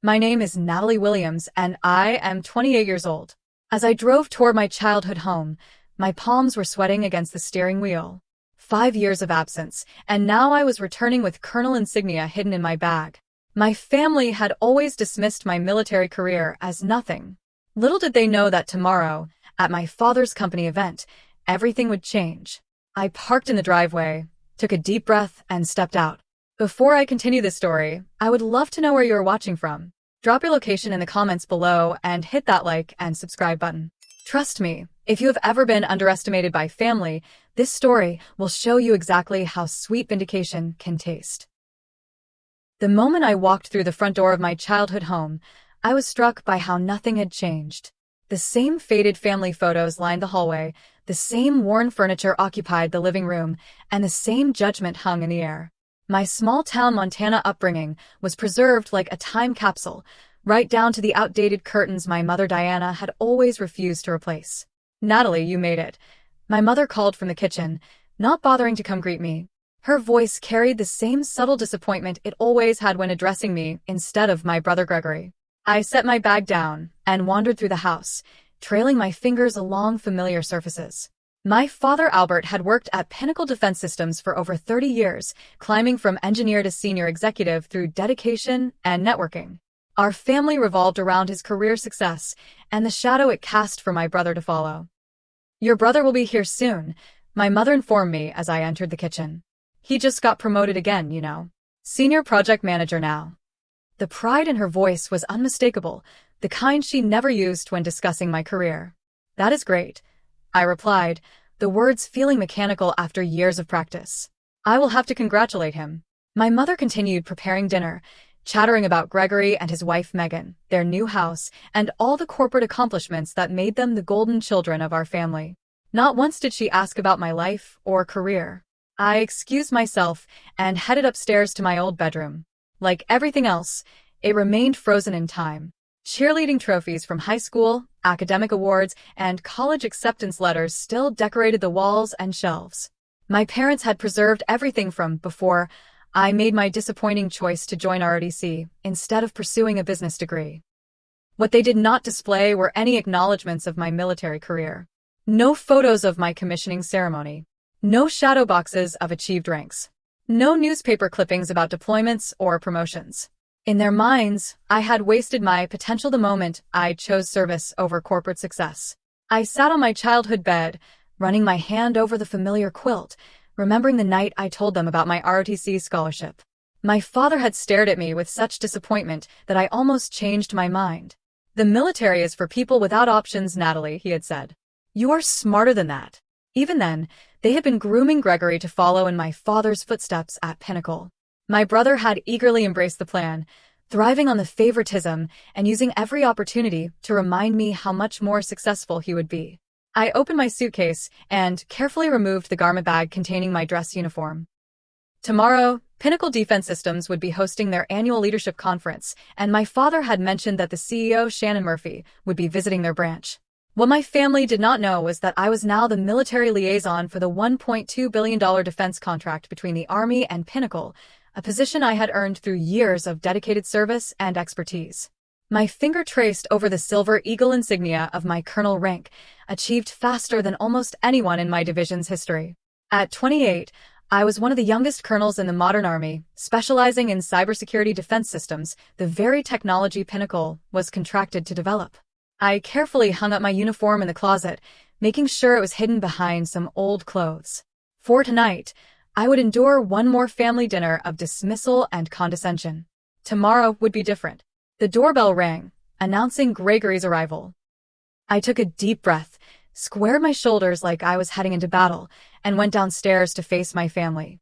My name is Natalie Williams, and I am 28 years old. As I drove toward my childhood home, my palms were sweating against the steering wheel. 5 years of absence, and now I was returning with colonel insignia hidden in my bag. My family had always dismissed my military career as nothing. Little did they know that tomorrow, at my father's company event, everything would change. I parked in the driveway, took a deep breath, and stepped out. Before I continue this story, I would love to know where you are watching from. Drop your location in the comments below and hit that like and subscribe button. Trust me, if you have ever been underestimated by family, this story will show you exactly how sweet vindication can taste. The moment I walked through the front door of my childhood home, I was struck by how nothing had changed. The same faded family photos lined the hallway, the same worn furniture occupied the living room, and the same judgment hung in the air. My small-town Montana upbringing was preserved like a time capsule, right down to the outdated curtains my mother Diana had always refused to replace. "Natalie, you made it," my mother called from the kitchen, not bothering to come greet me. Her voice carried the same subtle disappointment it always had when addressing me instead of my brother Gregory. I set my bag down and wandered through the house, trailing my fingers along familiar surfaces. My father Albert had worked at Pinnacle Defense Systems for over 30 years, climbing from engineer to senior executive through dedication and networking. Our family revolved around his career success and the shadow it cast for my brother to follow. "Your brother will be here soon," my mother informed me as I entered the kitchen. "He just got promoted again, you know. Senior project manager now." The pride in her voice was unmistakable, the kind she never used when discussing my career. "That is great," I replied, the words feeling mechanical after years of practice. "I will have to congratulate him." My mother continued preparing dinner, chattering about Gregory and his wife Megan, their new house, and all the corporate accomplishments that made them the golden children of our family. Not once did she ask about my life or career. I excused myself and headed upstairs to my old bedroom. Like everything else, it remained frozen in time. Cheerleading trophies from high school, academic awards, and college acceptance letters still decorated the walls and shelves. My parents had preserved everything from before I made my disappointing choice to join ROTC instead of pursuing a business degree. What they did not display were any acknowledgments of my military career. No photos of my commissioning ceremony. No shadow boxes of achieved ranks. No newspaper clippings about deployments or promotions. In their minds, I had wasted my potential the moment I chose service over corporate success. I sat on my childhood bed, running my hand over the familiar quilt, remembering the night I told them about my ROTC scholarship. My father had stared at me with such disappointment that I almost changed my mind. "The military is for people without options, Natalie," he had said. "You are smarter than that." Even then, they had been grooming Gregory to follow in my father's footsteps at Pinnacle. My brother had eagerly embraced the plan, thriving on the favoritism and using every opportunity to remind me how much more successful he would be. I opened my suitcase and carefully removed the garment bag containing my dress uniform. Tomorrow, Pinnacle Defense Systems would be hosting their annual leadership conference, and my father had mentioned that the CEO, Shannon Murphy, would be visiting their branch. What my family did not know was that I was now the military liaison for the $1.2 billion defense contract between the Army and Pinnacle, a position I had earned through years of dedicated service and expertise. My finger traced over the silver eagle insignia of my colonel rank, achieved faster than almost anyone in my division's history. At 28, I was one of the youngest colonels in the modern Army, specializing in cybersecurity defense systems, the very technology Pinnacle was contracted to develop. I carefully hung up my uniform in the closet, making sure it was hidden behind some old clothes. For tonight, I would endure one more family dinner of dismissal and condescension. Tomorrow would be different. The doorbell rang, announcing Gregory's arrival. I took a deep breath, squared my shoulders like I was heading into battle, and went downstairs to face my family.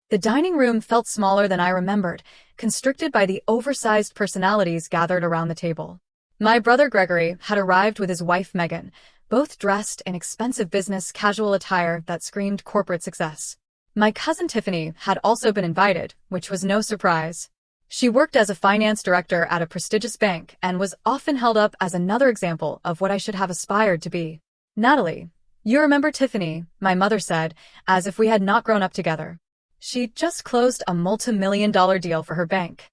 The dining room felt smaller than I remembered, constricted by the oversized personalities gathered around the table. My brother Gregory had arrived with his wife Megan, both dressed in expensive business casual attire that screamed corporate success. My cousin Tiffany had also been invited, which was no surprise. She worked as a finance director at a prestigious bank and was often held up as another example of what I should have aspired to be. "Natalie, you remember Tiffany," my mother said, as if we had not grown up together. "She just closed a multi-million-dollar deal for her bank."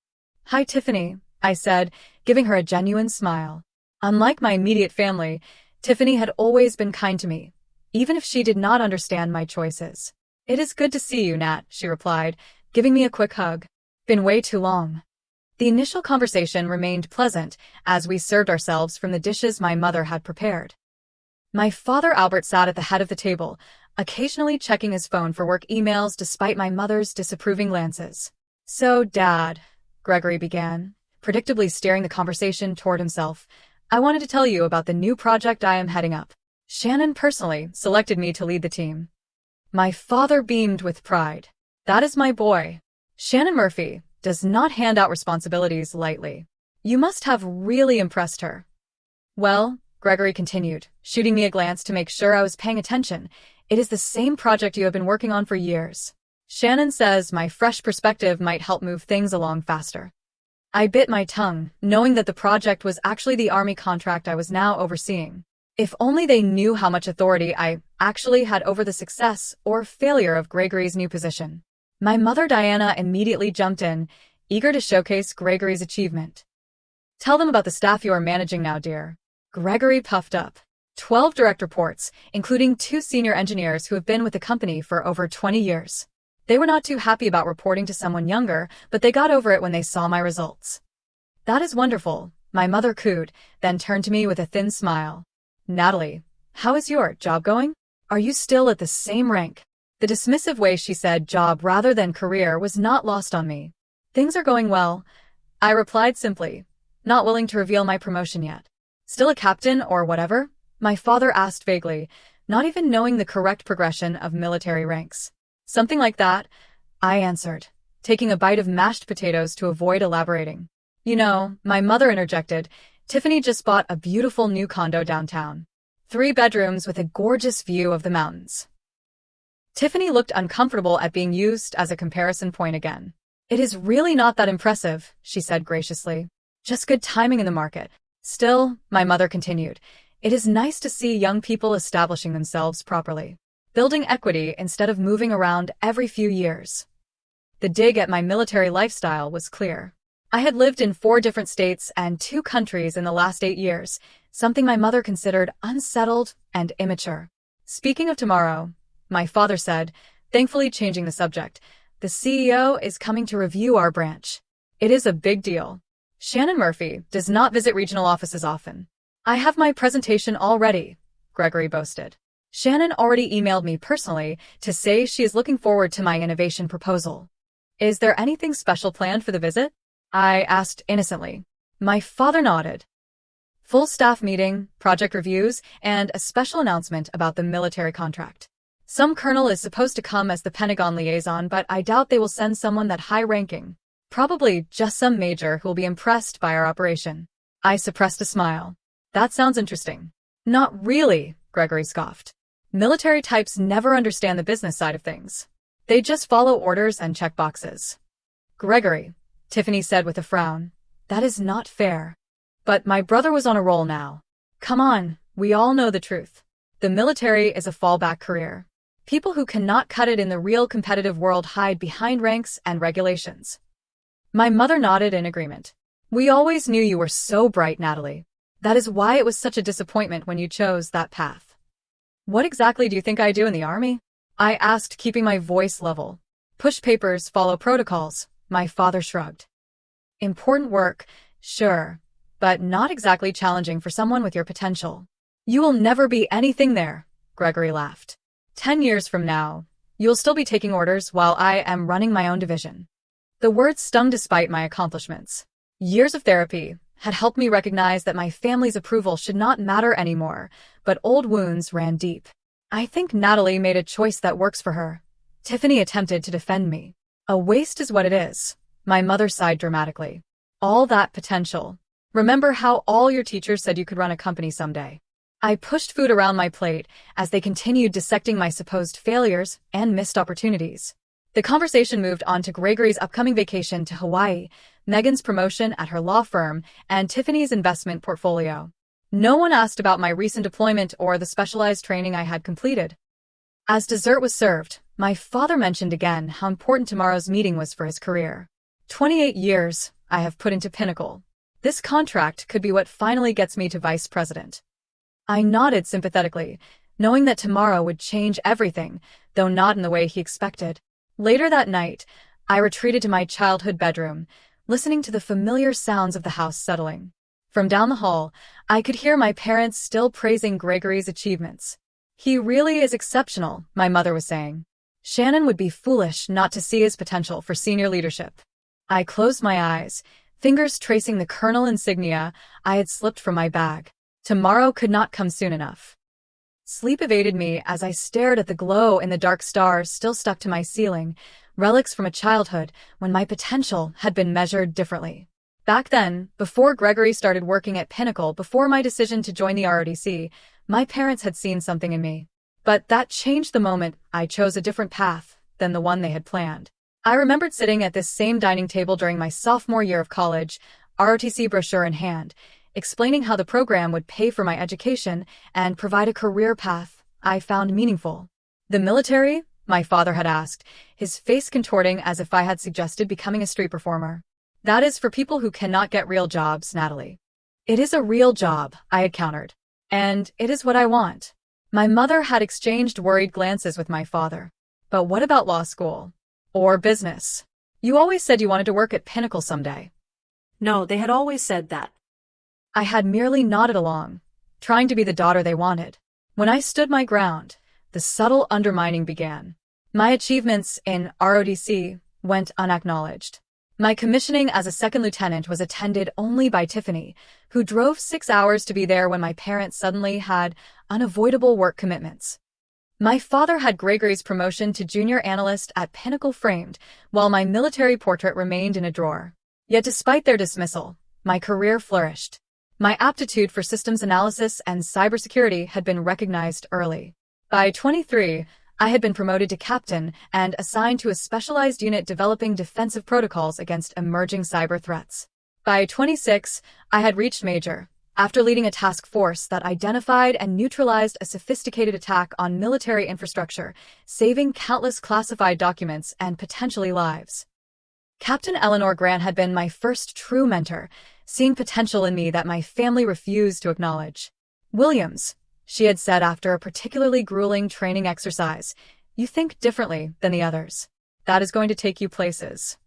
"Hi, Tiffany," I said, giving her a genuine smile. Unlike my immediate family, Tiffany had always been kind to me, even if she did not understand my choices. "It is good to see you, Nat," she replied, giving me a quick hug. "Been way too long." The initial conversation remained pleasant as we served ourselves from the dishes my mother had prepared. My father Albert sat at the head of the table, occasionally checking his phone for work emails despite my mother's disapproving glances. "So, Dad," Gregory began, predictably steering the conversation toward himself, "I wanted to tell you about the new project I am heading up. Shannon personally selected me to lead the team." My father beamed with pride. "That is my boy. Shannon Murphy does not hand out responsibilities lightly. You must have really impressed her." "Well," Gregory continued, shooting me a glance to make sure I was paying attention, "it is the same project you have been working on for years. Shannon says my fresh perspective might help move things along faster." I bit my tongue, knowing that the project was actually the Army contract I was now overseeing. If only they knew how much authority I actually had over the success or failure of Gregory's new position. My mother Diana immediately jumped in, eager to showcase Gregory's achievement. "Tell them about the staff you are managing now, dear." Gregory puffed up. 12 direct reports, including 2 senior engineers who have been with the company for over 20 years. They were not too happy about reporting to someone younger, but they got over it when they saw my results. "That is wonderful," my mother cooed, then turned to me with a thin smile. "Natalie, how is your job going? Are you still at the same rank?" The dismissive way she said job rather than career was not lost on me. "Things are going well," I replied simply, not willing to reveal my promotion yet. "Still a captain or whatever?" my father asked vaguely, not even knowing the correct progression of military ranks. "Something like that," I answered, taking a bite of mashed potatoes to avoid elaborating. "You know," my mother interjected, "Tiffany just bought a beautiful new condo downtown. 3 bedrooms with a gorgeous view of the mountains." Tiffany looked uncomfortable at being used as a comparison point again. "It is really not that impressive," she said graciously. "Just good timing in the market." "Still," my mother continued, "it is nice to see young people establishing themselves properly, building equity instead of moving around every few years." The dig at my military lifestyle was clear. I had lived in 4 different states and 2 countries in the last 8 years, something my mother considered unsettled and immature. "Speaking of tomorrow," my father said, thankfully changing the subject, "the CEO is coming to review our branch. It is a big deal. Shannon Murphy does not visit regional offices often." "I have my presentation all ready," Gregory boasted. "Shannon already emailed me personally to say she is looking forward to my innovation proposal." "Is there anything special planned for the visit?" I asked innocently. My father nodded. "Full staff meeting, project reviews, and a special announcement about the military contract. Some colonel is supposed to come as the Pentagon liaison, but I doubt they will send someone that high-ranking. Probably just some major who will be impressed by our operation." I suppressed a smile. "That sounds interesting." "Not really," Gregory scoffed. "Military types never understand the business side of things. They just follow orders and check boxes." "Gregory," Tiffany said with a frown, "that is not fair." But my brother was on a roll now. "Come on, we all know the truth. The military is a fallback career. People who cannot cut it in the real competitive world hide behind ranks and regulations." My mother nodded in agreement. "We always knew you were so bright, Natalie. That is why it was such a disappointment when you chose that path." "What exactly do you think I do in the Army?" I asked, keeping my voice level. "Push papers, follow protocols," my father shrugged. "Important work, sure, but not exactly challenging for someone with your potential." "You will never be anything there," Gregory laughed. 10 years from now, you'll still be taking orders while I am running my own division." The words stung despite my accomplishments. Years of therapy had helped me recognize that my family's approval should not matter anymore, but old wounds ran deep. "I think Natalie made a choice that works for her." Tiffany attempted to defend me. "A waste is what it is," my mother sighed dramatically. "All that potential. Remember how all your teachers said you could run a company someday?" I pushed food around my plate as they continued dissecting my supposed failures and missed opportunities. The conversation moved on to Gregory's upcoming vacation to Hawaii, Megan's promotion at her law firm, and Tiffany's investment portfolio. No one asked about my recent deployment or the specialized training I had completed. As dessert was served, my father mentioned again how important tomorrow's meeting was for his career. 28 years I have put into Pinnacle, This contract could be what finally gets me to vice president. I nodded sympathetically, knowing that tomorrow would change everything, though not in the way he expected. Later that night, I retreated to my childhood bedroom, listening to the familiar sounds of the house settling. From down the hall, I could hear my parents still praising Gregory's achievements. "He really is exceptional," my mother was saying. "Shannon would be foolish not to see his potential for senior leadership." I closed my eyes, fingers tracing the colonel insignia I had slipped from my bag. Tomorrow could not come soon enough. Sleep evaded me as I stared at the glow in the dark stars still stuck to my ceiling, relics from a childhood when my potential had been measured differently. Back then, before Gregory started working at Pinnacle, before my decision to join the ROTC, my parents had seen something in me. But that changed the moment I chose a different path than the one they had planned. I remembered sitting at this same dining table during my sophomore year of college, ROTC brochure in hand, explaining how the program would pay for my education and provide a career path I found meaningful. "The military?" my father had asked, his face contorting as if I had suggested becoming a street performer. "That is for people who cannot get real jobs, Natalie." "It is a real job," I had countered. "And it is what I want." My mother had exchanged worried glances with my father. "But what about law school? Or business? You always said you wanted to work at Pinnacle someday." No, they had always said that. I had merely nodded along, trying to be the daughter they wanted. When I stood my ground, the subtle undermining began. My achievements in ROTC went unacknowledged. My commissioning as a second lieutenant was attended only by Tiffany, who drove 6 hours to be there when my parents suddenly had unavoidable work commitments. My father had Gregory's promotion to junior analyst at Pinnacle framed, while my military portrait remained in a drawer. Yet despite their dismissal, my career flourished. My aptitude for systems analysis and cybersecurity had been recognized early. By 23, I had been promoted to captain and assigned to a specialized unit developing defensive protocols against emerging cyber threats. By 26, I had reached major, after leading a task force that identified and neutralized a sophisticated attack on military infrastructure, saving countless classified documents and potentially lives. Captain Eleanor Grant had been my first true mentor, seeing potential in me that my family refused to acknowledge. "Williams," she had said after a particularly grueling training exercise, "you think differently than the others. That is going to take you places."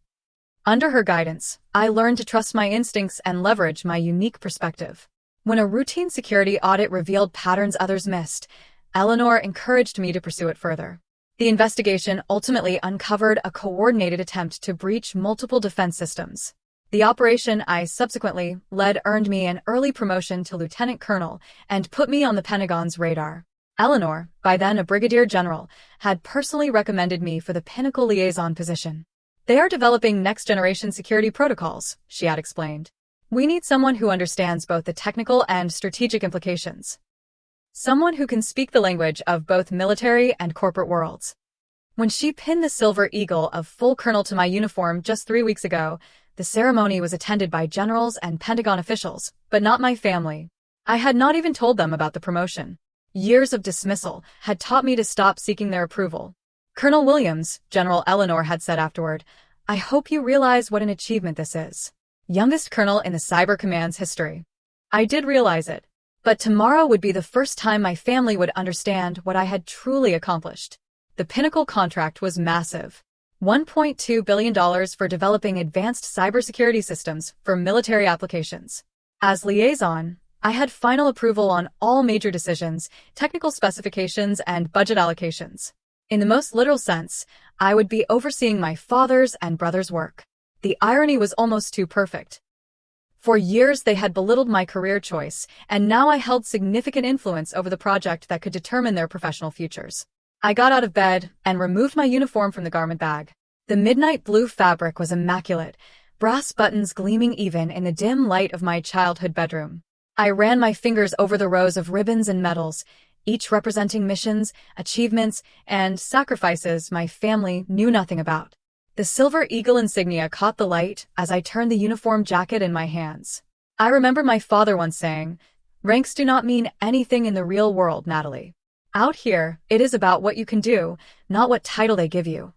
Under her guidance, I learned to trust my instincts and leverage my unique perspective. When a routine security audit revealed patterns others missed, Eleanor encouraged me to pursue it further. The investigation ultimately uncovered a coordinated attempt to breach multiple defense systems. The operation I subsequently led earned me an early promotion to lieutenant colonel and put me on the Pentagon's radar. Eleanor, by then a brigadier general, had personally recommended me for the Pinnacle liaison position. "They are developing next-generation security protocols," she had explained. "We need someone who understands both the technical and strategic implications. Someone who can speak the language of both military and corporate worlds." When she pinned the silver eagle of full colonel to my uniform just 3 weeks ago, the ceremony was attended by generals and Pentagon officials, but not my family. I had not even told them about the promotion. Years of dismissal had taught me to stop seeking their approval. "Colonel Williams," General Eleanor had said afterward, "I hope you realize what an achievement this is. Youngest colonel in the Cyber Command's history." I did realize it, but tomorrow would be the first time my family would understand what I had truly accomplished. The Pinnacle contract was massive. $1.2 billion for developing advanced cybersecurity systems for military applications. As liaison, I had final approval on all major decisions, technical specifications, and budget allocations. In the most literal sense, I would be overseeing my father's and brother's work. The irony was almost too perfect. For years they had belittled my career choice, and now I held significant influence over the project that could determine their professional futures. I got out of bed and removed my uniform from the garment bag. The midnight blue fabric was immaculate, brass buttons gleaming even in the dim light of my childhood bedroom. I ran my fingers over the rows of ribbons and medals, each representing missions, achievements, and sacrifices my family knew nothing about. The silver eagle insignia caught the light as I turned the uniform jacket in my hands. I remember my father once saying, "Ranks do not mean anything in the real world, Natalie. Out here, it is about what you can do, not what title they give you."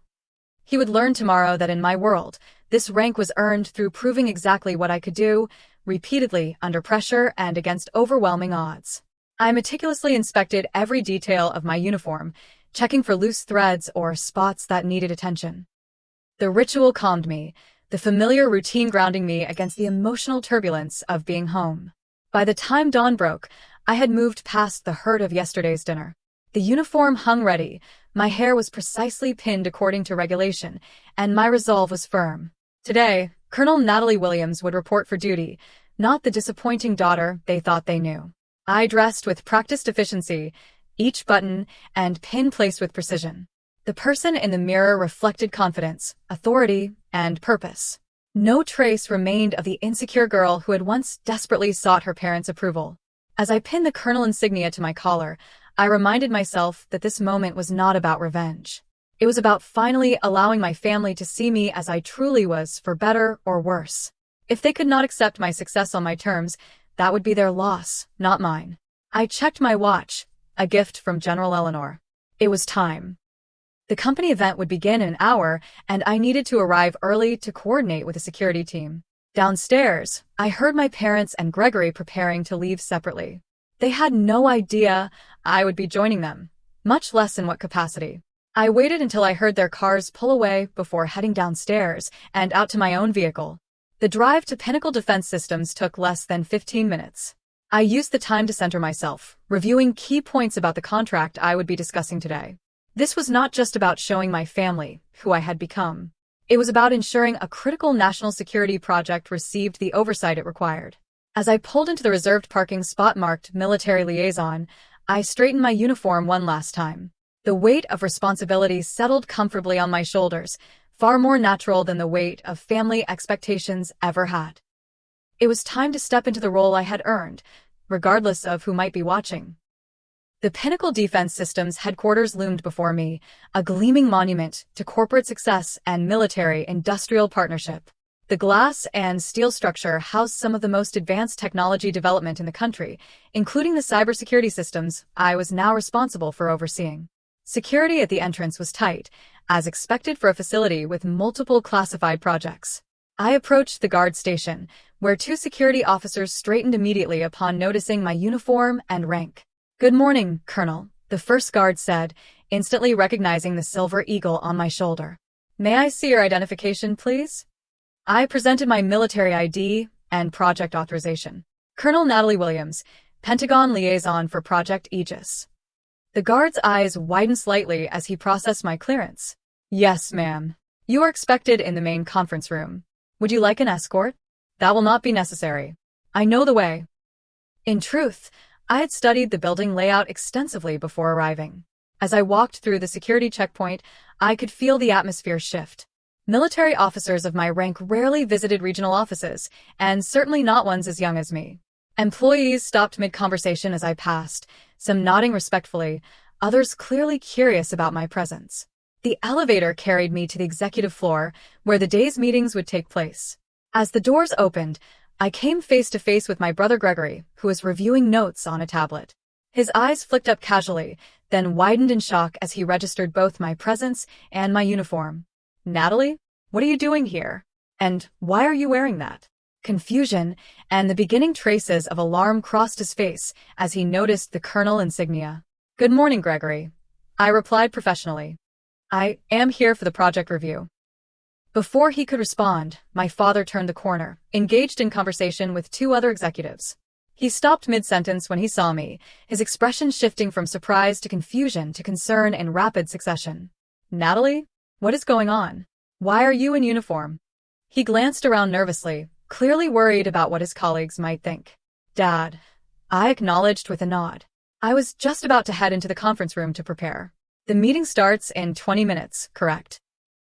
He would learn tomorrow that in my world, this rank was earned through proving exactly what I could do, repeatedly, under pressure and against overwhelming odds. I meticulously inspected every detail of my uniform, checking for loose threads or spots that needed attention. The ritual calmed me, the familiar routine grounding me against the emotional turbulence of being home. By the time dawn broke, I had moved past the hurt of yesterday's dinner. The uniform hung ready, my hair was precisely pinned according to regulation, and my resolve was firm. Today, Colonel Natalie Williams would report for duty, not the disappointing daughter they thought they knew. I dressed with practiced efficiency, each button and pin placed with precision. The person in the mirror reflected confidence, authority, and purpose. No trace remained of the insecure girl who had once desperately sought her parents' approval. As I pinned the colonel insignia to my collar, I reminded myself that this moment was not about revenge. It was about finally allowing my family to see me as I truly was, for better or worse. If they could not accept my success on my terms, that would be their loss, not mine. I checked my watch, a gift from General Eleanor. It was time. The company event would begin in an hour, and I needed to arrive early to coordinate with the security team. Downstairs, I heard my parents and Gregory preparing to leave separately. They had no idea I would be joining them, much less in what capacity. I waited until I heard their cars pull away before heading downstairs and out to my own vehicle. The drive to Pinnacle Defense Systems took less than 15 minutes. I used the time to center myself, reviewing key points about the contract I would be discussing today. This was not just about showing my family who I had become. It was about ensuring a critical national security project received the oversight it required. As I pulled into the reserved parking spot marked Military Liaison, I straightened my uniform one last time. The weight of responsibility settled comfortably on my shoulders, far more natural than the weight of family expectations ever had. It was time to step into the role I had earned, regardless of who might be watching. The Pinnacle Defense Systems headquarters loomed before me, a gleaming monument to corporate success and military-industrial partnership. The glass and steel structure housed some of the most advanced technology development in the country, including the cybersecurity systems I was now responsible for overseeing. Security at the entrance was tight, as expected for a facility with multiple classified projects. I approached the guard station, where two security officers straightened immediately upon noticing my uniform and rank. "Good morning, Colonel," the first guard said, instantly recognizing the silver eagle on my shoulder. "May I see your identification, please?" I presented my military ID and project authorization. "Colonel Natalie Williams, Pentagon Liaison for Project Aegis." The guard's eyes widened slightly as he processed my clearance. "Yes, ma'am. You are expected in the main conference room. Would you like an escort?" "That will not be necessary. I know the way." In truth, I had studied the building layout extensively before arriving. As I walked through the security checkpoint, I could feel the atmosphere shift. Military officers of my rank rarely visited regional offices, and certainly not ones as young as me. Employees stopped mid-conversation as I passed, some nodding respectfully, others clearly curious about my presence. The elevator carried me to the executive floor, where the day's meetings would take place. As the doors opened, I came face to face with my brother Gregory, who was reviewing notes on a tablet. His eyes flicked up casually, then widened in shock as he registered both my presence and my uniform. "Natalie, what are you doing here? And why are you wearing that?" Confusion and the beginning traces of alarm crossed his face as he noticed the colonel insignia. "Good morning, Gregory," I replied professionally. "I am here for the project review." Before he could respond, my father turned the corner, engaged in conversation with two other executives. He stopped mid-sentence when he saw me, his expression shifting from surprise to confusion to concern in rapid succession. "Natalie, what is going on? Why are you in uniform?" He glanced around nervously, clearly worried about what his colleagues might think. "Dad," I acknowledged with a nod. "I was just about to head into the conference room to prepare. The meeting starts in 20 minutes, correct?"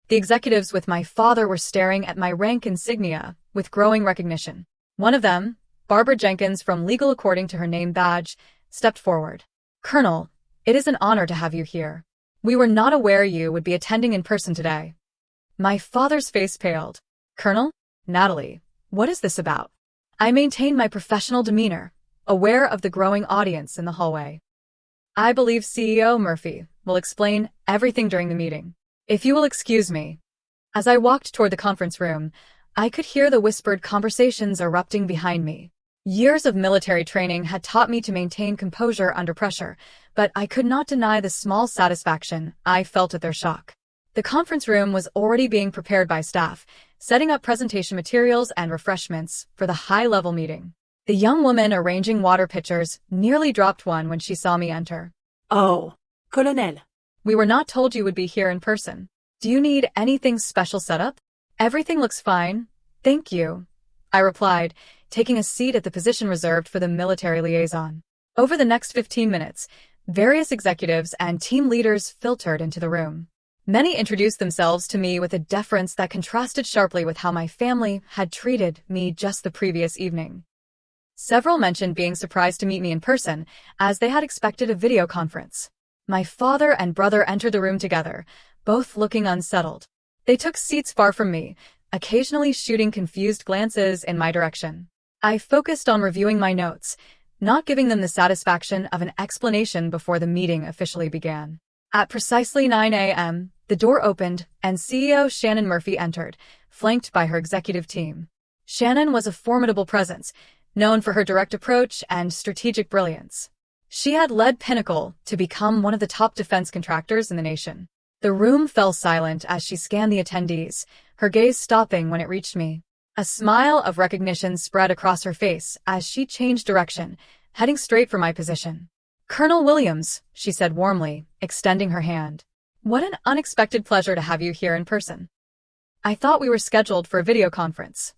The executives with my father were staring at my rank insignia with growing recognition. One of them, Barbara Jenkins from Legal according to her name badge, stepped forward. "Colonel, it is an honor to have you here. We were not aware you would be attending in person today." My father's face paled. "Colonel? Natalie, what is this about?" I maintained my professional demeanor, aware of the growing audience in the hallway. "I believe CEO Murphy will explain everything during the meeting. If you will excuse me." As I walked toward the conference room, I could hear the whispered conversations erupting behind me. Years of military training had taught me to maintain composure under pressure, but I could not deny the small satisfaction I felt at their shock. The conference room was already being prepared by staff, setting up presentation materials and refreshments for the high-level meeting. The young woman arranging water pitchers nearly dropped one when she saw me enter. Oh, Colonel. We were not told you would be here in person. Do you need anything special set up? Everything looks fine, thank you, I replied, taking a seat at the position reserved for the military liaison. Over the next 15 minutes, various executives and team leaders filtered into the room. Many introduced themselves to me with a deference that contrasted sharply with how my family had treated me just the previous evening. Several mentioned being surprised to meet me in person, as they had expected a video conference. My father and brother entered the room together, both looking unsettled. They took seats far from me, occasionally shooting confused glances in my direction. I focused on reviewing my notes, not giving them the satisfaction of an explanation before the meeting officially began. At precisely 9 a.m., the door opened and CEO Shannon Murphy entered, flanked by her executive team. Shannon was a formidable presence, known for her direct approach and strategic brilliance. She had led Pinnacle to become one of the top defense contractors in the nation. The room fell silent as she scanned the attendees, her gaze stopping when it reached me. A smile of recognition spread across her face as she changed direction, heading straight for my position. "Colonel Williams," she said warmly, extending her hand. "What an unexpected pleasure to have you here in person. I thought we were scheduled for a video conference."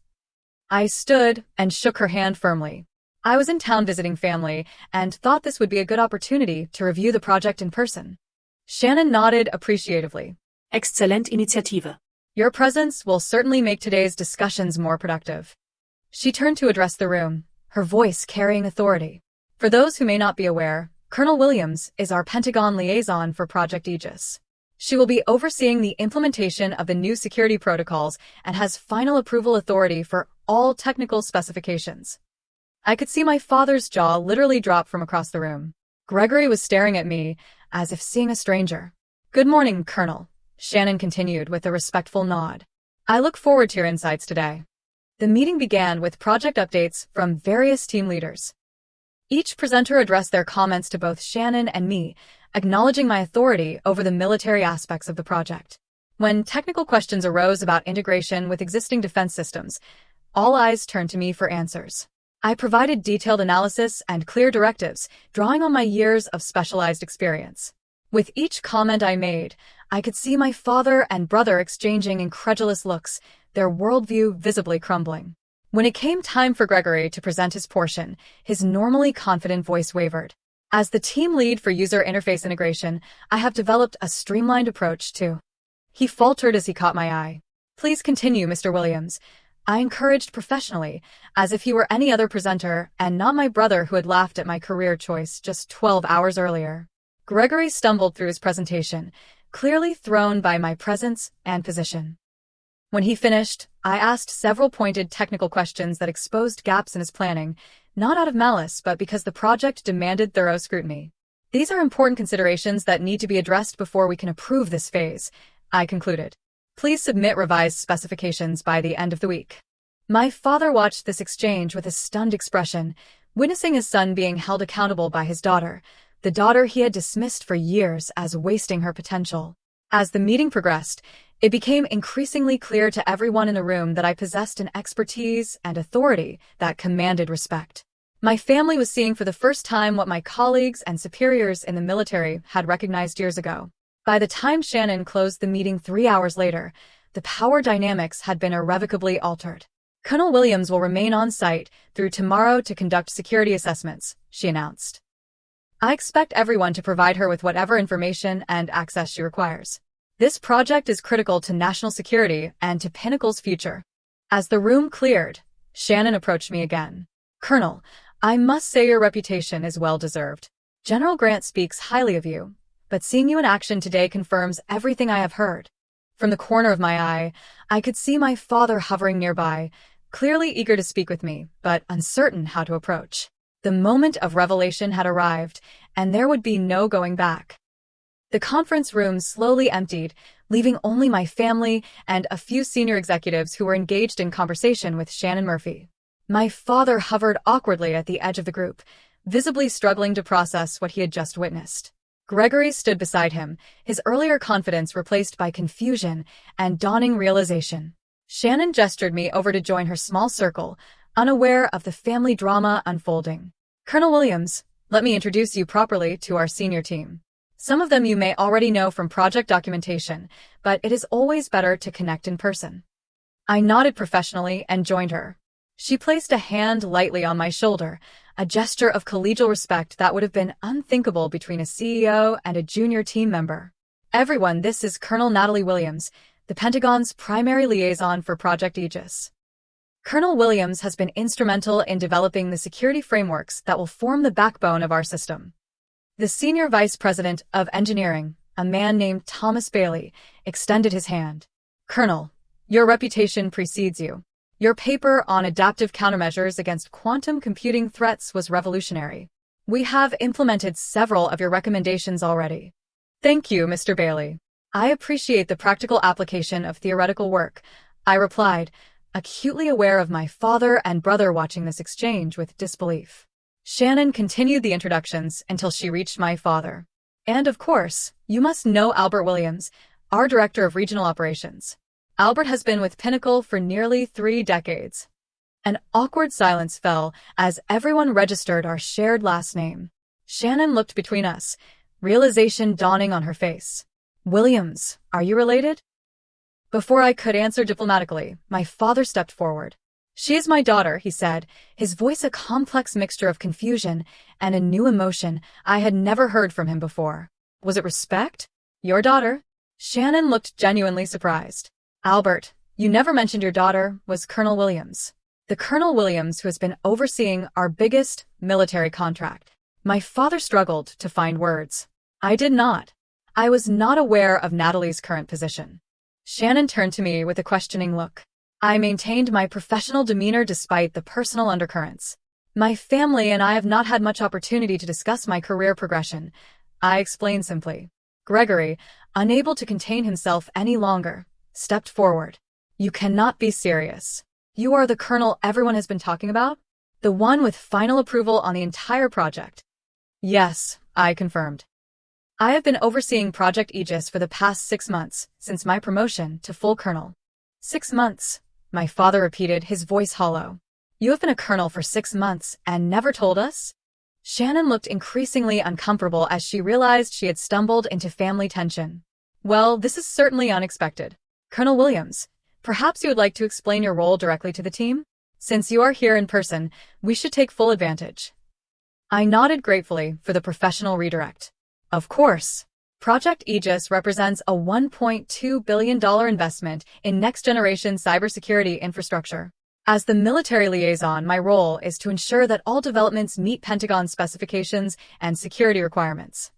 I stood and shook her hand firmly. I was in town visiting family and thought this would be a good opportunity to review the project in person. Shannon nodded appreciatively. Exzellent Initiative. "Your presence will certainly make today's discussions more productive." She turned to address the room, her voice carrying authority. "For those who may not be aware, Colonel Williams is our Pentagon liaison for Project Aegis. She will be overseeing the implementation of the new security protocols and has final approval authority for all technical specifications." I could see my father's jaw literally drop from across the room. Gregory was staring at me, as if seeing a stranger. "Good morning, Colonel," Shannon continued with a respectful nod. "I look forward to your insights today." The meeting began with project updates from various team leaders. Each presenter addressed their comments to both Shannon and me, acknowledging my authority over the military aspects of the project. When technical questions arose about integration with existing defense systems, all eyes turned to me for answers. I provided detailed analysis and clear directives, drawing on my years of specialized experience. With each comment I made, I could see my father and brother exchanging incredulous looks, their worldview visibly crumbling. When it came time for Gregory to present his portion, his normally confident voice wavered. "As the team lead for user interface integration, I have developed a streamlined approach to..." He faltered as he caught my eye. "Please continue, Mr. Williams," I encouraged professionally, as if he were any other presenter and not my brother who had laughed at my career choice just 12 hours earlier. Gregory stumbled through his presentation, clearly thrown by my presence and position. When he finished, I asked several pointed technical questions that exposed gaps in his planning, not out of malice but because the project demanded thorough scrutiny. "These are important considerations that need to be addressed before we can approve this phase," I concluded. "Please submit revised specifications by the end of the week." My father watched this exchange with a stunned expression, witnessing his son being held accountable by his daughter, the daughter he had dismissed for years as wasting her potential. As the meeting progressed, it became increasingly clear to everyone in the room that I possessed an expertise and authority that commanded respect. My family was seeing for the first time what my colleagues and superiors in the military had recognized years ago. By the time Shannon closed the meeting 3 hours later, the power dynamics had been irrevocably altered. "Colonel Williams will remain on site through tomorrow to conduct security assessments," she announced. "I expect everyone to provide her with whatever information and access she requires. This project is critical to national security and to Pinnacle's future." As the room cleared, Shannon approached me again. "Colonel, I must say your reputation is well-deserved. General Grant speaks highly of you, but seeing you in action today confirms everything I have heard." From the corner of my eye, I could see my father hovering nearby, clearly eager to speak with me, but uncertain how to approach. The moment of revelation had arrived, and there would be no going back. The conference room slowly emptied, leaving only my family and a few senior executives who were engaged in conversation with Shannon Murphy. My father hovered awkwardly at the edge of the group, visibly struggling to process what he had just witnessed. Gregory stood beside him, his earlier confidence replaced by confusion and dawning realization. Shannon gestured me over to join her small circle, unaware of the family drama unfolding. Colonel Williams, let me introduce you properly to our senior team. Some of them you may already know from project documentation, but it is always better to connect in person. I nodded professionally and joined her. She placed a hand lightly on my shoulder, a gesture of collegial respect that would have been unthinkable between a CEO and a junior team member. Everyone, this is Colonel Natalie Williams, the Pentagon's primary liaison for Project Aegis. Colonel Williams has been instrumental in developing the security frameworks that will form the backbone of our system. The Senior Vice President of Engineering, a man named Thomas Bailey, extended his hand. Colonel, your reputation precedes you. Your paper on adaptive countermeasures against quantum computing threats was revolutionary. We have implemented several of your recommendations already. Thank you, Mr. Bailey. I appreciate the practical application of theoretical work, I replied, acutely aware of my father and brother watching this exchange with disbelief. Shannon continued the introductions until she reached my father. And of course, you must know Albert Williams, our Director of Regional Operations. Albert has been with Pinnacle for nearly 3 decades. An awkward silence fell as everyone registered our shared last name. Shannon looked between us, realization dawning on her face. Williams, are you related? Before I could answer diplomatically, my father stepped forward. She is my daughter, he said, his voice a complex mixture of confusion and a new emotion I had never heard from him before. Was it respect? Your daughter? Shannon looked genuinely surprised. Albert, you never mentioned your daughter, was Colonel Williams. The Colonel Williams who has been overseeing our biggest military contract. My father struggled to find words. I did not. I was not aware of Natalie's current position. Shannon turned to me with a questioning look. I maintained my professional demeanor despite the personal undercurrents. My family and I have not had much opportunity to discuss my career progression, I explained simply. Gregory, unable to contain himself any longer, stepped forward. You cannot be serious. You are the colonel everyone has been talking about? The one with final approval on the entire project. Yes, I confirmed. I have been overseeing Project Aegis for the past 6 months, since my promotion to full colonel. 6 months, my father repeated, his voice hollow. You have been a colonel for 6 months and never told us? Shannon looked increasingly uncomfortable as she realized she had stumbled into family tension. Well, this is certainly unexpected. Colonel Williams, perhaps you would like to explain your role directly to the team? Since you are here in person, we should take full advantage. I nodded gratefully for the professional redirect. Of course. Project Aegis represents a $1.2 billion investment in next-generation cybersecurity infrastructure. As the military liaison, my role is to ensure that all developments meet Pentagon specifications and security requirements.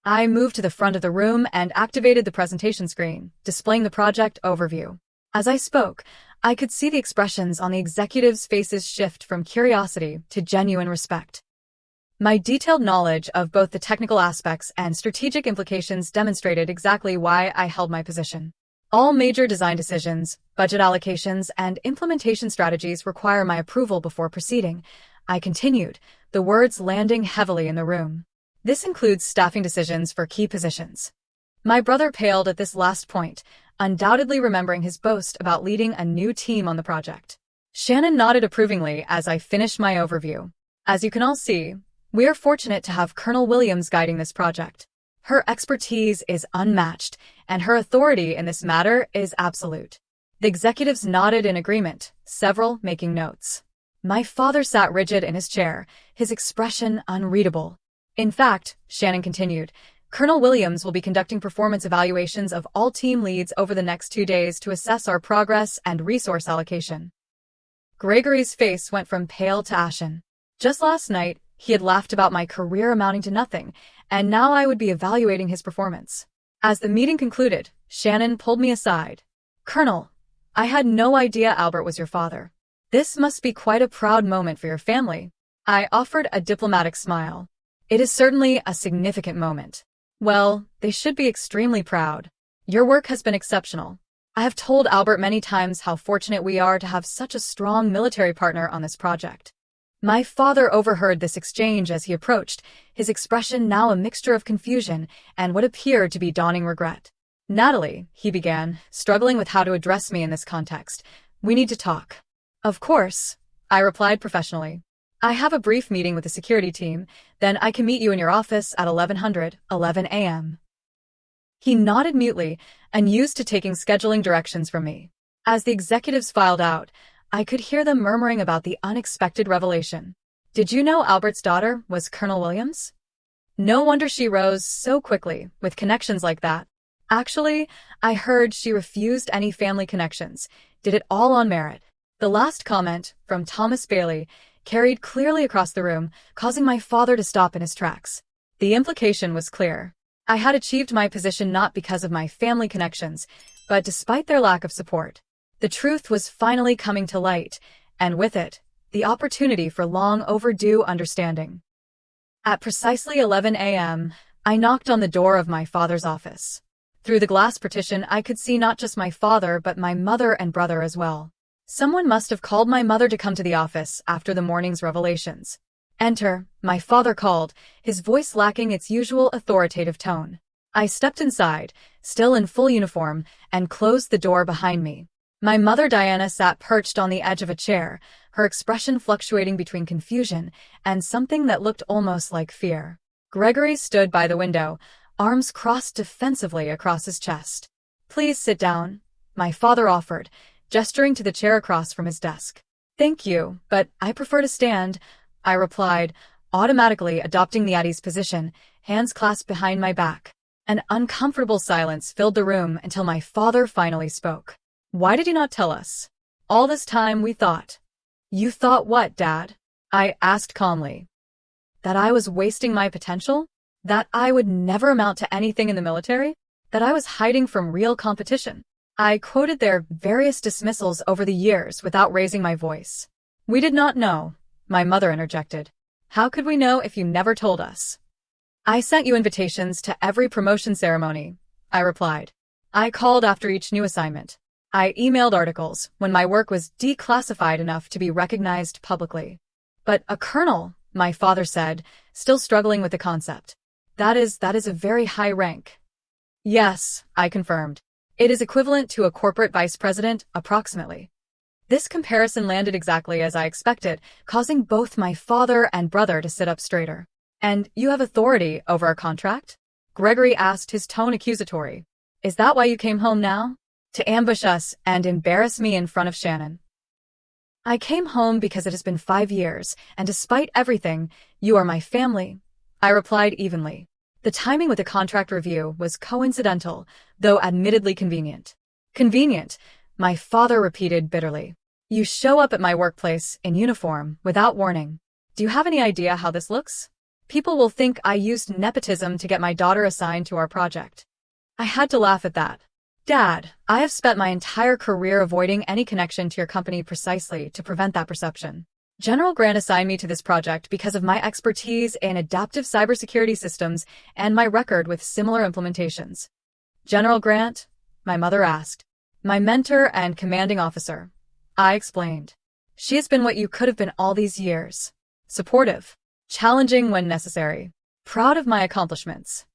I moved to the front of the room and activated the presentation screen, displaying the project overview. As I spoke, I could see the expressions on the executives' faces shift from curiosity to genuine respect. My detailed knowledge of both the technical aspects and strategic implications demonstrated exactly why I held my position. All major design decisions, budget allocations, and implementation strategies require my approval before proceeding, I continued, the words landing heavily in the room. This includes staffing decisions for key positions. My brother paled at this last point, undoubtedly remembering his boast about leading a new team on the project. Shannon nodded approvingly as I finished my overview. As you can all see, we are fortunate to have Colonel Williams guiding this project. Her expertise is unmatched, and her authority in this matter is absolute. The executives nodded in agreement, several making notes. My father sat rigid in his chair, his expression unreadable. In fact, Shannon continued, Colonel Williams will be conducting performance evaluations of all team leads over the next 2 days to assess our progress and resource allocation. Gregory's face went from pale to ashen. Just last night, he had laughed about my career amounting to nothing, and now I would be evaluating his performance. As the meeting concluded, Shannon pulled me aside. Colonel, I had no idea Albert was your father. This must be quite a proud moment for your family. I offered a diplomatic smile. It is certainly a significant moment. Well, they should be extremely proud. Your work has been exceptional. I have told Albert many times how fortunate we are to have such a strong military partner on this project. My father overheard this exchange as he approached, his expression now a mixture of confusion and what appeared to be dawning regret. Natalie, he began, struggling with how to address me in this context. We need to talk. Of course, I replied professionally. I have a brief meeting with the security team, then I can meet you in your office at 11 a.m. He nodded mutely, unused to taking scheduling directions from me. As the executives filed out, I could hear them murmuring about the unexpected revelation. Did you know Albert's daughter was Colonel Williams? No wonder she rose so quickly, with connections like that. Actually, I heard she refused any family connections, did it all on merit. The last comment, from Thomas Bailey, carried clearly across the room, causing my father to stop in his tracks. The implication was clear. I had achieved my position not because of my family connections, but despite their lack of support. The truth was finally coming to light, and with it, the opportunity for long overdue understanding. At precisely 11 a.m., I knocked on the door of my father's office. Through the glass partition, I could see not just my father but my mother and brother as well. Someone must have called my mother to come to the office after the morning's revelations. Enter, my father called, his voice lacking its usual authoritative tone. I stepped inside, still in full uniform, and closed the door behind me. My mother Diana sat perched on the edge of a chair, her expression fluctuating between confusion and something that looked almost like fear. Gregory stood by the window, arms crossed defensively across his chest. Please sit down, my father offered, gesturing to the chair across from his desk. Thank you, but I prefer to stand, I replied, automatically adopting the Addie's position, hands clasped behind my back. An uncomfortable silence filled the room until my father finally spoke. Why did you not tell us? All this time we thought. You thought what, Dad? I asked calmly. That I was wasting my potential? That I would never amount to anything in the military? That I was hiding from real competition? I quoted their various dismissals over the years without raising my voice. We did not know, my mother interjected. How could we know if you never told us? I sent you invitations to every promotion ceremony, I replied. I called after each new assignment. I emailed articles when my work was declassified enough to be recognized publicly. But a colonel, my father said, still struggling with the concept. That is a very high rank. Yes, I confirmed. It is equivalent to a corporate vice president, approximately. This comparison landed exactly as I expected, causing both my father and brother to sit up straighter. And you have authority over our contract? Gregory asked, his tone accusatory. Is that why you came home now? To ambush us and embarrass me in front of Shannon? I came home because it has been 5 years, and despite everything, you are my family, I replied evenly. The timing with the contract review was coincidental, though admittedly convenient. Convenient, my father repeated bitterly. You show up at my workplace in uniform, without warning. Do you have any idea how this looks? People will think I used nepotism to get my daughter assigned to our project. I had to laugh at that. Dad, I have spent my entire career avoiding any connection to your company precisely to prevent that perception. General Grant assigned me to this project because of my expertise in adaptive cybersecurity systems and my record with similar implementations. General Grant? My mother asked. My mentor and commanding officer. I explained. She has been what you could have been all these years. Supportive. Challenging when necessary. Proud of my accomplishments.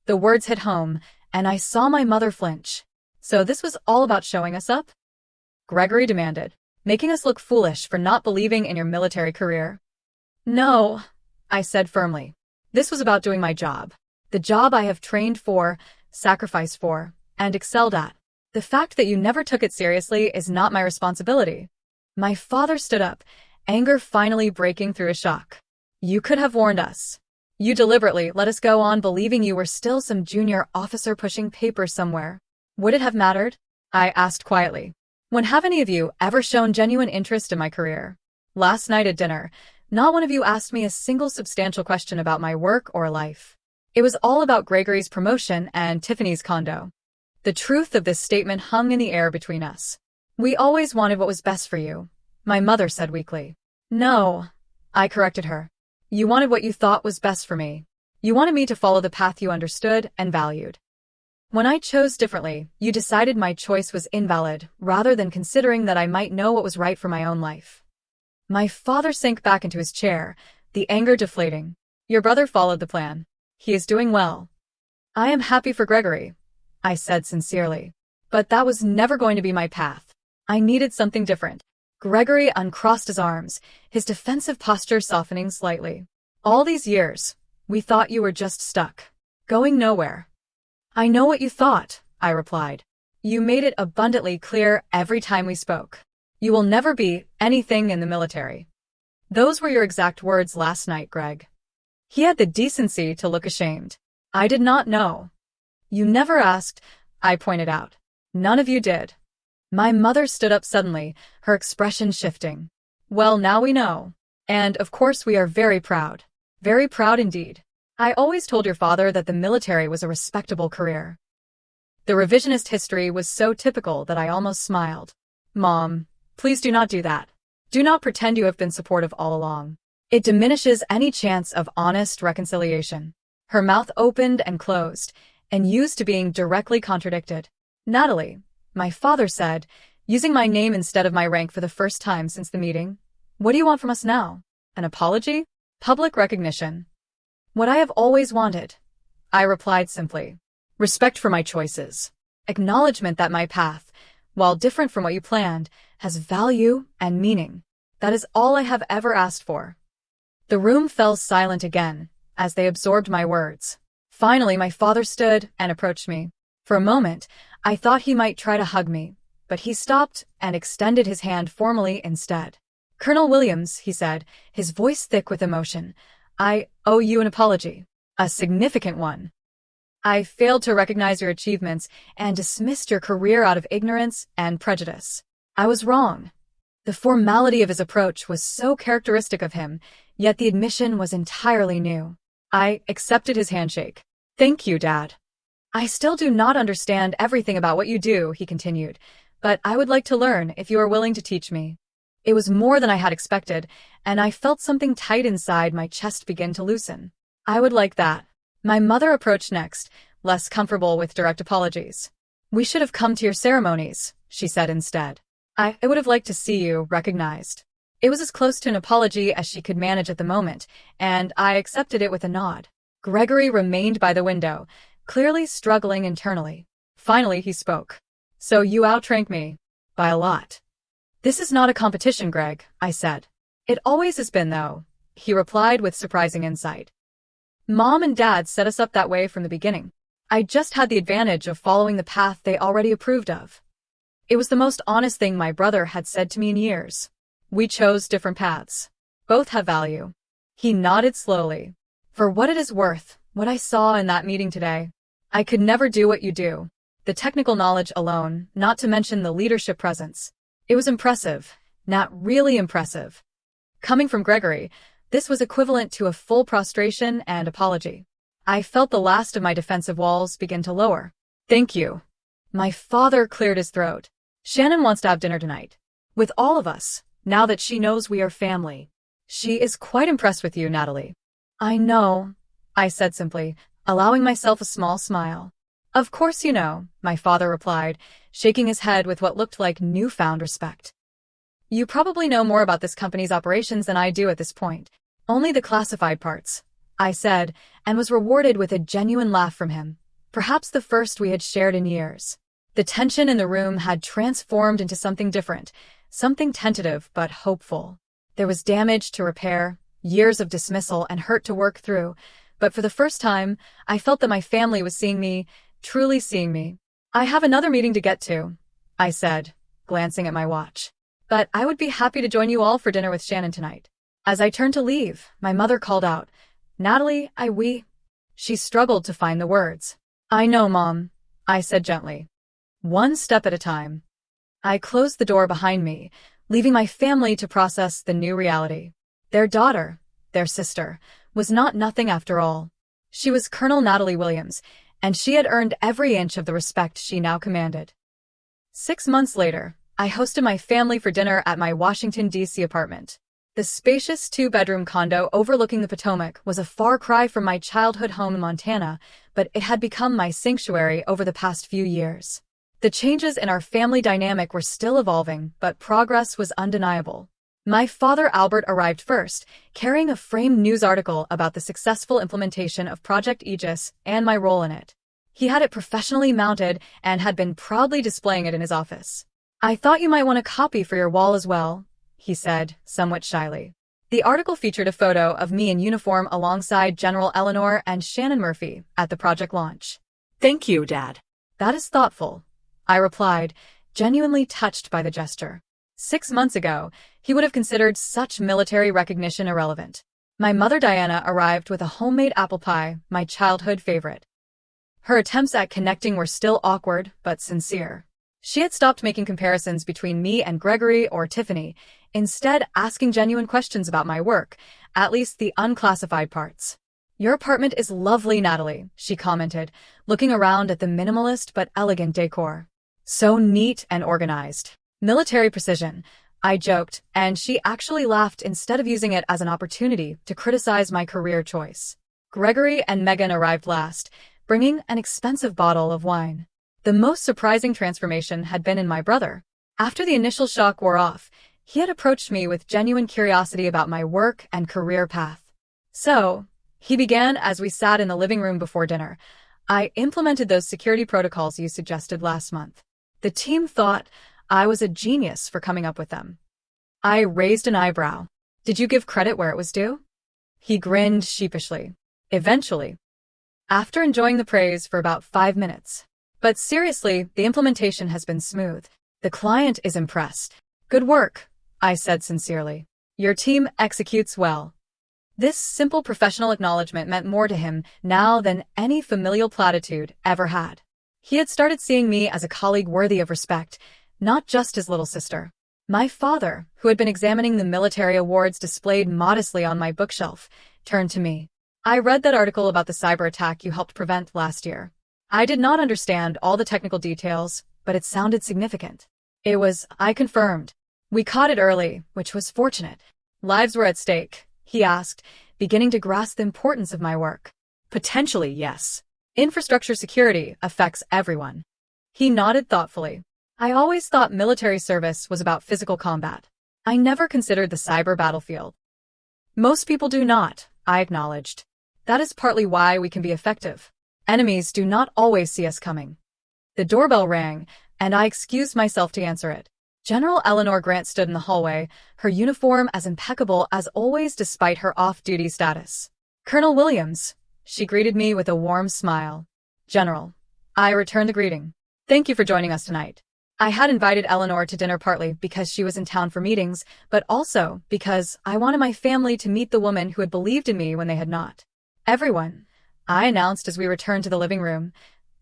The words hit home, and I saw my mother flinch. So this was all about showing us up? Gregory demanded. Making us look foolish for not believing in your military career? No, I said firmly. This was about doing my job. The job I have trained for, sacrificed for, and excelled at. The fact that you never took it seriously is not my responsibility. My father stood up, anger finally breaking through a shock. You could have warned us. You deliberately let us go on believing you were still some junior officer pushing papers somewhere. Would it have mattered? I asked quietly. When have any of you ever shown genuine interest in my career? Last night at dinner, not one of you asked me a single substantial question about my work or life. It was all about Gregory's promotion and Tiffany's condo. The truth of this statement hung in the air between us. We always wanted what was best for you, my mother said weakly. No, I corrected her. You wanted what you thought was best for me. You wanted me to follow the path you understood and valued. When I chose differently, you decided my choice was invalid, rather than considering that I might know what was right for my own life. My father sank back into his chair, the anger deflating. Your brother followed the plan. He is doing well. I am happy for Gregory, I said sincerely. But that was never going to be my path. I needed something different. Gregory uncrossed his arms, his defensive posture softening slightly. All these years, we thought you were just stuck, going nowhere. I know what you thought, I replied. You made it abundantly clear every time we spoke. You will never be anything in the military. Those were your exact words last night, Greg. He had the decency to look ashamed. I did not know. You never asked, I pointed out. None of you did. My mother stood up suddenly, her expression shifting. Well, now we know. And, of course, we are very proud. Very proud indeed. I always told your father that the military was a respectable career. The revisionist history was so typical that I almost smiled. Mom, please do not do that. Do not pretend you have been supportive all along. It diminishes any chance of honest reconciliation. Her mouth opened and closed, and used to being directly contradicted. Natalie, my father said, using my name instead of my rank for the first time since the meeting. What do you want from us now? An apology? Public recognition? What I have always wanted. I replied simply. Respect for my choices. Acknowledgement that my path, while different from what you planned, has value and meaning. That is all I have ever asked for. The room fell silent again, as they absorbed my words. Finally, my father stood and approached me. For a moment, I thought he might try to hug me, but he stopped and extended his hand formally instead. Colonel Williams, he said, his voice thick with emotion, I owe you an apology. A significant one. I failed to recognize your achievements and dismissed your career out of ignorance and prejudice. I was wrong. The formality of his approach was so characteristic of him, yet the admission was entirely new. I accepted his handshake. Thank you, Dad. I still do not understand everything about what you do, he continued, but I would like to learn if you are willing to teach me. It was more than I had expected, and I felt something tight inside my chest begin to loosen. I would like that. My mother approached next, less comfortable with direct apologies. We should have come to your ceremonies, she said instead. I would have liked to see you recognized. It was as close to an apology as she could manage at the moment, and I accepted it with a nod. Gregory remained by the window, clearly struggling internally. Finally, he spoke. So you outrank me. By a lot. This is not a competition, Greg, I said. It always has been, though, he replied with surprising insight. Mom and Dad set us up that way from the beginning. I just had the advantage of following the path they already approved of. It was the most honest thing my brother had said to me in years. We chose different paths. Both have value. He nodded slowly. For what it is worth, what I saw in that meeting today, I could never do what you do. The technical knowledge alone, not to mention the leadership presence. It was impressive, not really impressive. Coming from Gregory, this was equivalent to a full prostration and apology. I felt the last of my defensive walls begin to lower. Thank you. My father cleared his throat. Shannon wants to have dinner tonight. With all of us, now that she knows we are family. She is quite impressed with you, Natalie. I know, I said simply, allowing myself a small smile. Of course you know, my father replied, shaking his head with what looked like newfound respect. You probably know more about this company's operations than I do at this point. Only the classified parts, I said, and was rewarded with a genuine laugh from him, perhaps the first we had shared in years. The tension in the room had transformed into something different, something tentative but hopeful. There was damage to repair, years of dismissal and hurt to work through, but for the first time, I felt that my family was seeing me, truly seeing me. I have another meeting to get to, I said, glancing at my watch. But I would be happy to join you all for dinner with Shannon tonight. As I turned to leave, my mother called out, Natalie, we. She struggled to find the words. I know, Mom, I said gently. One step at a time. I closed the door behind me, leaving my family to process the new reality. Their daughter, their sister, was not nothing after all. She was Colonel Natalie Williams, and she had earned every inch of the respect she now commanded. 6 months later, I hosted my family for dinner at my Washington, D.C. apartment. The spacious two-bedroom condo overlooking the Potomac was a far cry from my childhood home in Montana, but it had become my sanctuary over the past few years. The changes in our family dynamic were still evolving, but progress was undeniable. My father Albert arrived first, carrying a framed news article about the successful implementation of Project Aegis and my role in it. He had it professionally mounted and had been proudly displaying it in his office. "I thought you might want a copy for your wall as well," he said, somewhat shyly. The article featured a photo of me in uniform alongside General Eleanor and Shannon Murphy at the project launch. Thank you, Dad. "That is thoughtful," I replied, genuinely touched by the gesture. 6 months ago, he would have considered such military recognition irrelevant. My mother Diana arrived with a homemade apple pie, my childhood favorite. Her attempts at connecting were still awkward, but sincere. She had stopped making comparisons between me and Gregory or Tiffany, instead asking genuine questions about my work, at least the unclassified parts. "Your apartment is lovely, Natalie," she commented, looking around at the minimalist but elegant decor. "So neat and organized." "Military precision," I joked, and she actually laughed instead of using it as an opportunity to criticize my career choice. Gregory and Megan arrived last, bringing an expensive bottle of wine. The most surprising transformation had been in my brother. After the initial shock wore off, he had approached me with genuine curiosity about my work and career path. "So," he began as we sat in the living room before dinner, "I implemented those security protocols you suggested last month. The team thought I was a genius for coming up with them." I raised an eyebrow. "Did you give credit where it was due?" He grinned sheepishly. "Eventually." After enjoying the praise for about 5 minutes. "But seriously, the implementation has been smooth. The client is impressed." "Good work," I said sincerely. "Your team executes well." This simple professional acknowledgement meant more to him now than any familial platitude ever had. He had started seeing me as a colleague worthy of respect, not just his little sister. My father, who had been examining the military awards displayed modestly on my bookshelf, turned to me. "I read that article about the cyber attack you helped prevent last year. I did not understand all the technical details, but it sounded significant." "It was," I confirmed. "We caught it early, which was fortunate." "Lives were at stake?" he asked, beginning to grasp the importance of my work. "Potentially, yes. Infrastructure security affects everyone." He nodded thoughtfully. "I always thought military service was about physical combat. I never considered the cyber battlefield." "Most people do not," I acknowledged. "That is partly why we can be effective. Enemies do not always see us coming." The doorbell rang, and I excused myself to answer it. General Eleanor Grant stood in the hallway, her uniform as impeccable as always despite her off-duty status. "Colonel Williams," she greeted me with a warm smile. "General." I returned the greeting. "Thank you for joining us tonight." I had invited Eleanor to dinner partly because she was in town for meetings, but also because I wanted my family to meet the woman who had believed in me when they had not. "Everyone," I announced as we returned to the living room,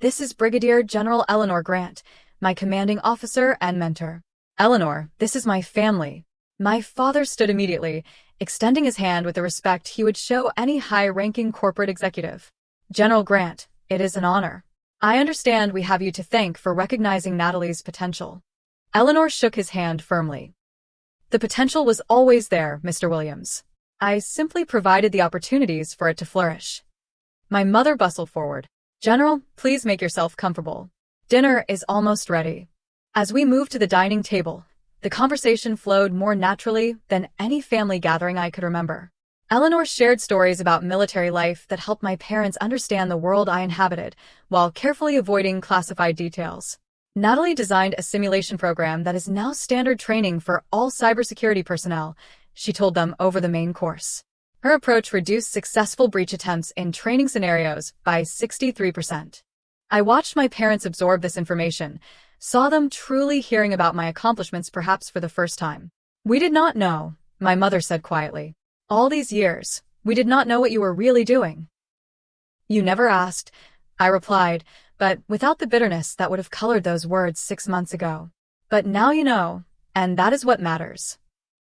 "this is Brigadier General Eleanor Grant, my commanding officer and mentor." "Eleanor, this is my family." My father stood immediately, extending his hand with the respect he would show any high-ranking corporate executive. "General Grant, it is an honor. I understand we have you to thank for recognizing Natalie's potential." Eleanor shook his hand firmly. "The potential was always there, Mr. Williams. I simply provided the opportunities for it to flourish." My mother bustled forward. "General, please make yourself comfortable. Dinner is almost ready." As we moved to the dining table, the conversation flowed more naturally than any family gathering I could remember. Eleanor shared stories about military life that helped my parents understand the world I inhabited, while carefully avoiding classified details. Natalie designed a simulation program that is now standard training for all cybersecurity personnel, she told them over the main course. Her approach reduced successful breach attempts in training scenarios by 63%. I watched my parents absorb this information, saw them truly hearing about my accomplishments perhaps for the first time. "We did not know," my mother said quietly. "All these years, we did not know what you were really doing." "You never asked," I replied, but without the bitterness that would have colored those words 6 months ago. "But now you know, and that is what matters."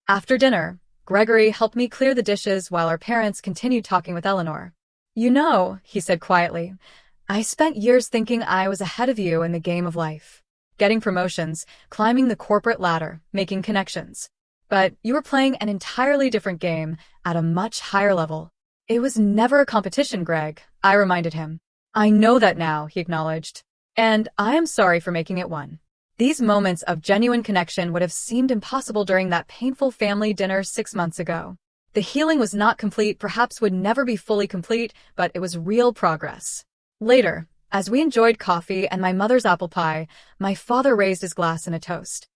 After dinner, Gregory helped me clear the dishes while our parents continued talking with Eleanor. "You know," he said quietly, "I spent years thinking I was ahead of you in the game of life. Getting promotions, climbing the corporate ladder, making connections. But you were playing an entirely different game at a much higher level. It was never a competition, Greg, I reminded him. I know that now, he acknowledged. And I am sorry for making it one. These moments of genuine connection would have seemed impossible during that painful family dinner 6 months ago. The healing was not complete, perhaps would never be fully complete, but it was real progress. Later, as we enjoyed coffee and my mother's apple pie, my father raised his glass in a toast.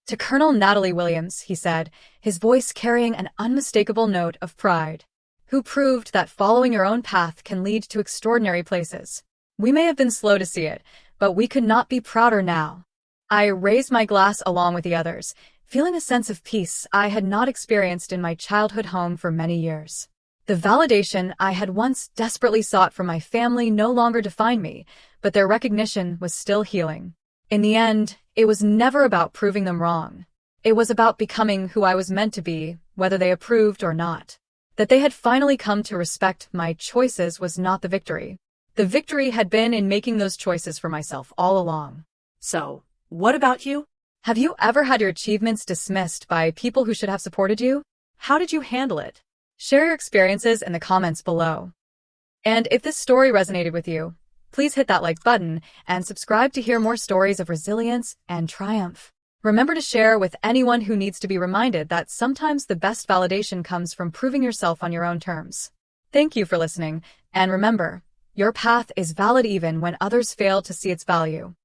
To Colonel Natalie Williams, he said, his voice carrying an unmistakable note of pride, who proved that following your own path can lead to extraordinary places. We may have been slow to see it, but we could not be prouder now. I raised my glass along with the others, feeling a sense of peace I had not experienced in my childhood home for many years. The validation I had once desperately sought from my family no longer defined me, but their recognition was still healing. In the end, it was never about proving them wrong. It was about becoming who I was meant to be, whether they approved or not. That they had finally come to respect my choices was not the victory. The victory had been in making those choices for myself all along. So, what about you? Have you ever had your achievements dismissed by people who should have supported you? How did you handle it? Share your experiences in the comments below. And if this story resonated with you, please hit that like button and subscribe to hear more stories of resilience and triumph. Remember to share with anyone who needs to be reminded that sometimes the best validation comes from proving yourself on your own terms. Thank you for listening, and remember, your path is valid even when others fail to see its value.